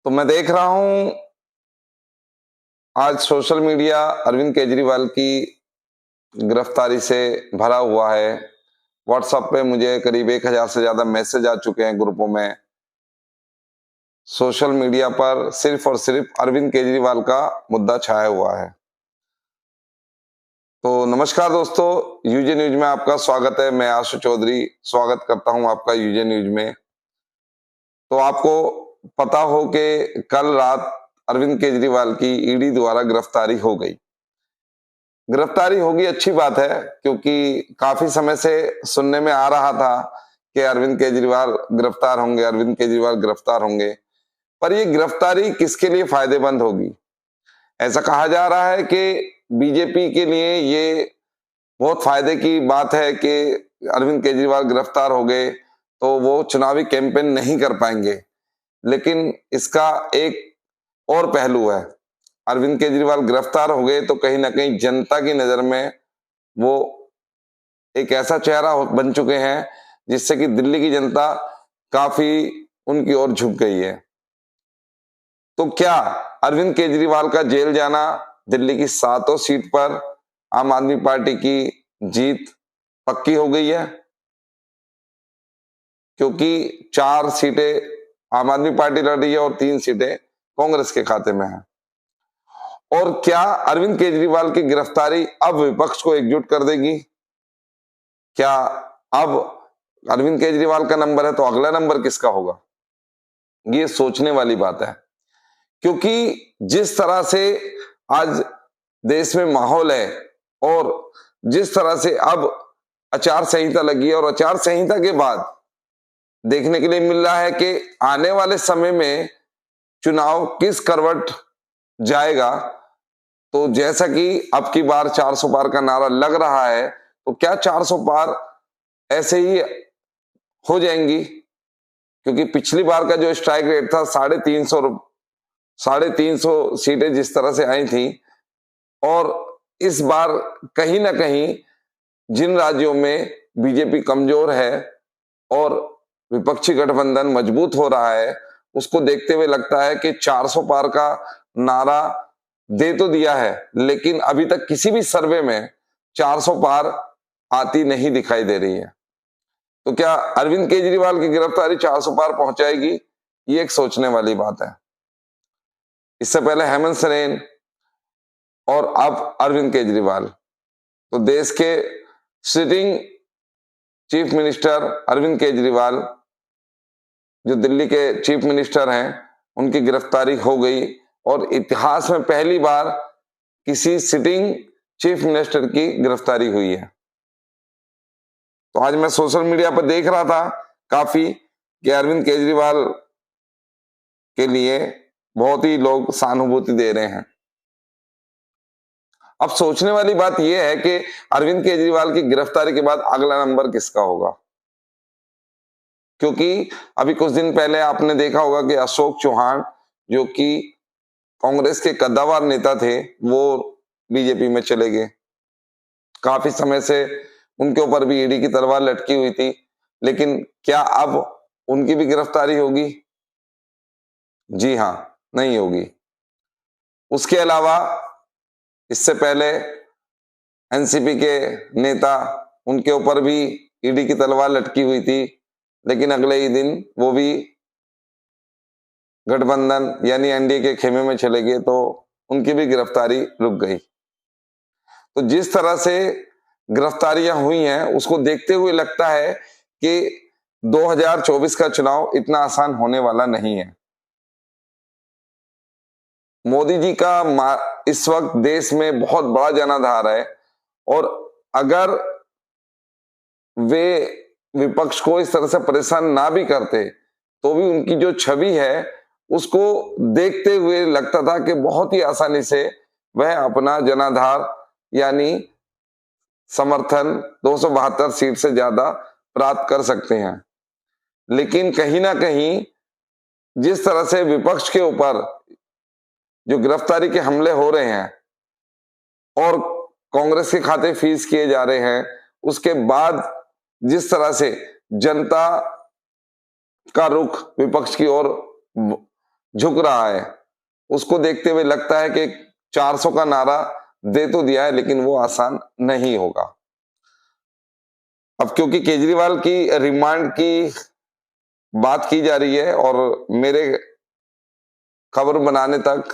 तो मैं देख रहा हूं आज सोशल मीडिया अरविंद केजरीवाल की गिरफ्तारी से भरा हुआ है। व्हाट्सएप पे मुझे करीब 1000 से ज्यादा मैसेज आ चुके हैं ग्रुपों में। सोशल मीडिया पर सिर्फ और सिर्फ अरविंद केजरीवाल का मुद्दा छाया हुआ है। तो नमस्कार दोस्तों, यूजे न्यूज में आपका स्वागत है। मैं आशु चौधरी स्वागत करता हूं आपका यूजे न्यूज में। तो आपको पता हो कि कल रात अरविंद केजरीवाल की ईडी द्वारा गिरफ्तारी हो गई। गिरफ्तारी होगी अच्छी बात है, क्योंकि काफी समय से सुनने में आ रहा था कि अरविंद केजरीवाल गिरफ्तार होंगे, अरविंद केजरीवाल गिरफ्तार होंगे। पर ये गिरफ्तारी किसके लिए फायदेमंद होगी? ऐसा कहा जा रहा है कि बीजेपी के लिए ये बहुत फायदे की बात है कि अरविंद केजरीवाल गिरफ्तार हो गए तो वो चुनावी कैंपेन नहीं कर पाएंगे। लेकिन इसका एक और पहलू है। अरविंद केजरीवाल गिरफ्तार हो गए तो कहीं ना कहीं जनता की नजर में वो एक ऐसा चेहरा बन चुके हैं जिससे कि दिल्ली की जनता काफी उनकी ओर झुक गई है। तो क्या अरविंद केजरीवाल का जेल जाना दिल्ली की 7 सीट पर आम आदमी पार्टी की जीत पक्की हो गई है? क्योंकि 4 सीटें आम आदमी पार्टी लड़ रही है और 3 सीटें कांग्रेस के खाते में है। और क्या अरविंद केजरीवाल की गिरफ्तारी अब विपक्ष को एकजुट कर देगी? क्या अब अरविंद केजरीवाल का नंबर है तो अगला नंबर किसका होगा? ये सोचने वाली बात है, क्योंकि जिस तरह से आज देश में माहौल है और जिस तरह से अब आचार संहिता लगी है और आचार संहिता के बाद देखने के लिए मिल रहा है कि आने वाले समय में चुनाव किस करवट जाएगा। तो जैसा कि अब की बार 400 पार का नारा लग रहा है, तो क्या 400 पार ऐसे ही हो जाएंगी? क्योंकि पिछली बार का जो स्ट्राइक रेट था 350 सीटें जिस तरह से आई थी, और इस बार कहीं ना कहीं जिन राज्यों में बीजेपी कमजोर है और विपक्षी गठबंधन मजबूत हो रहा है, उसको देखते हुए लगता है कि 400 पार का नारा दे तो दिया है, लेकिन अभी तक किसी भी सर्वे में 400 पार आती नहीं दिखाई दे रही है। तो क्या अरविंद केजरीवाल की गिरफ्तारी 400 पार पहुंचाएगी? ये एक सोचने वाली बात है। इससे पहले हेमंत सोरेन और अब अरविंद केजरीवाल, तो देश के sitting chief minister Arvind Kejriwal जो दिल्ली के चीफ मिनिस्टर हैं, उनकी गिरफ्तारी हो गई और इतिहास में पहली बार किसी सिटिंग चीफ मिनिस्टर की गिरफ्तारी हुई है। तो आज मैं सोशल मीडिया पर देख रहा था काफी कि अरविंद केजरीवाल के लिए बहुत ही लोग सहानुभूति दे रहे हैं। अब सोचने वाली बात यह है कि अरविंद केजरीवाल की गिरफ्तारी के बाद अगला नंबर किसका होगा? क्योंकि अभी कुछ दिन पहले आपने देखा होगा कि अशोक चौहान, जो कि कांग्रेस के कद्दावर नेता थे, वो बीजेपी में चले गए। काफी समय से उनके ऊपर भी ईडी की तलवार लटकी हुई थी, लेकिन क्या अब उनकी भी गिरफ्तारी होगी? जी हां, नहीं होगी। उसके अलावा इससे पहले एनसीपी के नेता, उनके ऊपर भी ईडी की तलवार लटकी हुई थी, लेकिन अगले ही दिन वो भी गठबंधन यानी एनडीए के खेमे में चले गए, तो उनकी भी गिरफ्तारी रुक गई। तो जिस तरह से गिरफ्तारियां हुई हैं, उसको देखते हुए लगता है कि 2024 का चुनाव इतना आसान होने वाला नहीं है। मोदी जी का इस वक्त देश में बहुत बड़ा जनाधार है, और अगर वे विपक्ष को इस तरह से परेशान ना भी करते, तो भी उनकी जो छवि है उसको देखते हुए लगता था कि बहुत ही आसानी से वह अपना जनाधार यानी समर्थन 272 सीट से ज्यादा प्राप्त कर सकते हैं। लेकिन कहीं ना कहीं जिस तरह से विपक्ष के ऊपर जो गिरफ्तारी के हमले हो रहे हैं और कांग्रेस के खाते फीस किए जा रहे हैं, उसके बाद जिस तरह से जनता का रुख विपक्ष की ओर झुक रहा है, उसको देखते हुए लगता है कि 400 का नारा दे तो दिया है, लेकिन वो आसान नहीं होगा। अब क्योंकि केजरीवाल की रिमांड की बात की जा रही है और मेरे खबर बनाने तक,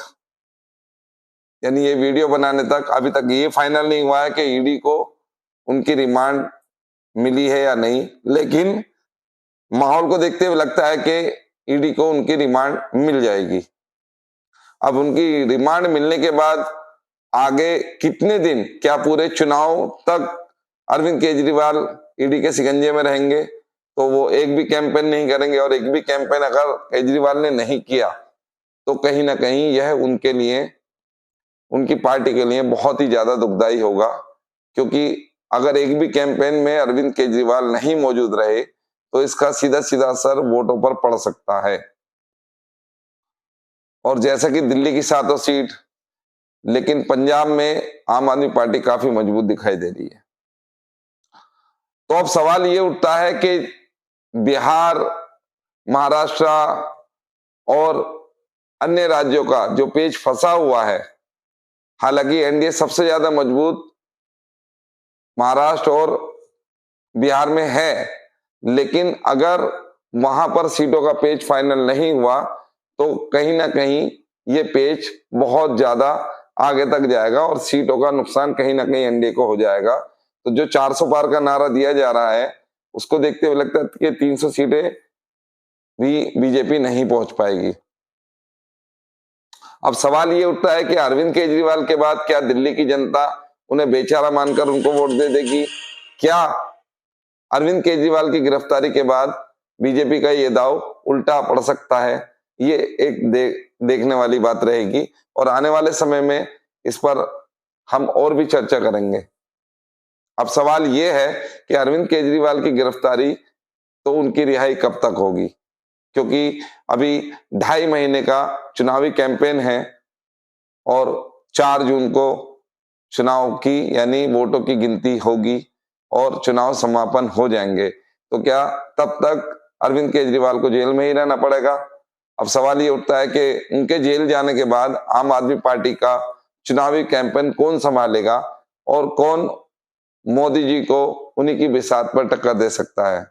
यानी ये वीडियो बनाने तक अभी तक ये फाइनल नहीं हुआ है कि ईडी को उनकी रिमांड मिली है या नहीं, लेकिन माहौल को देखते हुए लगता है कि ईडी को उनकी रिमांड मिल जाएगी। अब उनकी रिमांड मिलने के बाद आगे कितने दिन, क्या पूरे चुनाव तक अरविंद केजरीवाल ईडी के शिकंजे में रहेंगे? तो वो एक भी कैंपेन नहीं करेंगे, और एक भी कैंपेन अगर केजरीवाल ने नहीं किया तो कहीं ना कहीं यह उनके लिए, उनकी पार्टी के लिए बहुत ही ज्यादा दुखदायी होगा, क्योंकि अगर एक भी कैंपेन में अरविंद केजरीवाल नहीं मौजूद रहे तो इसका सीधा सीधा असर वोटों पर पड़ सकता है। और जैसा कि दिल्ली की 7 सीट, लेकिन पंजाब में आम आदमी पार्टी काफी मजबूत दिखाई दे रही है। तो अब सवाल ये उठता है कि बिहार, महाराष्ट्र और अन्य राज्यों का जो पेच फंसा हुआ है, हालांकि एनडीए सबसे ज्यादा मजबूत महाराष्ट्र और बिहार में है, लेकिन अगर वहां पर सीटों का पेच फाइनल नहीं हुआ तो कहीं ना कहीं ये पेच बहुत ज्यादा आगे तक जाएगा और सीटों का नुकसान कहीं ना कहीं एनडीए को हो जाएगा। तो जो 400 पार का नारा दिया जा रहा है, उसको देखते हुए लगता है कि 300 सीटें भी बीजेपी नहीं पहुंच पाएगी। अब सवाल ये उठता है कि अरविंद केजरीवाल के बाद क्या दिल्ली की जनता उन्हें बेचारा मानकर उनको वोट दे देगी? क्या अरविंद केजरीवाल की गिरफ्तारी के बाद बीजेपी का ये दाव उल्टा पड़ सकता है? ये एक देखने वाली बात रहेगी, और आने वाले समय में इस पर हम और भी चर्चा करेंगे। अब सवाल ये है कि अरविंद केजरीवाल की गिरफ्तारी, तो उनकी रिहाई कब तक होगी? क्योंकि अभी 2.5 महीने का चुनावी कैंपेन है और 4 जून को चुनाव की, यानी वोटों की गिनती होगी और चुनाव समापन हो जाएंगे। तो क्या तब तक अरविंद केजरीवाल को जेल में ही रहना पड़ेगा? अब सवाल ये उठता है कि उनके जेल जाने के बाद आम आदमी पार्टी का चुनावी कैंपेन कौन संभालेगा और कौन मोदी जी को उन्हीं की बिसात पर टक्कर दे सकता है?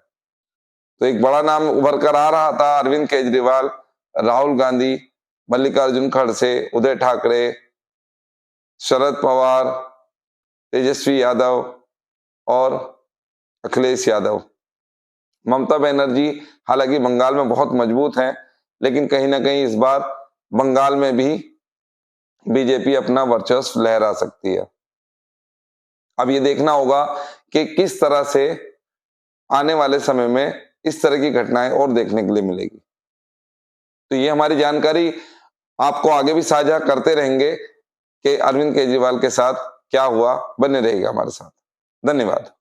तो एक बड़ा नाम उभर कर आ रहा था अरविंद केजरीवाल, राहुल गांधी, मल्लिकार्जुन खड़से, उदय ठाकरे, शरद पवार, तेजस्वी यादव और अखिलेश यादव। ममता बनर्जी हालांकि बंगाल में बहुत मजबूत हैं, लेकिन कहीं ना कहीं इस बार बंगाल में भी बीजेपी अपना वर्चस्व लहरा सकती है। अब ये देखना होगा कि किस तरह से आने वाले समय में इस तरह की घटनाएं और देखने के लिए मिलेगी। तो ये हमारी जानकारी आपको आगे भी साझा करते रहेंगे कि अरविंद केजरीवाल के साथ क्या हुआ। बने रहेगा हमारे साथ। धन्यवाद।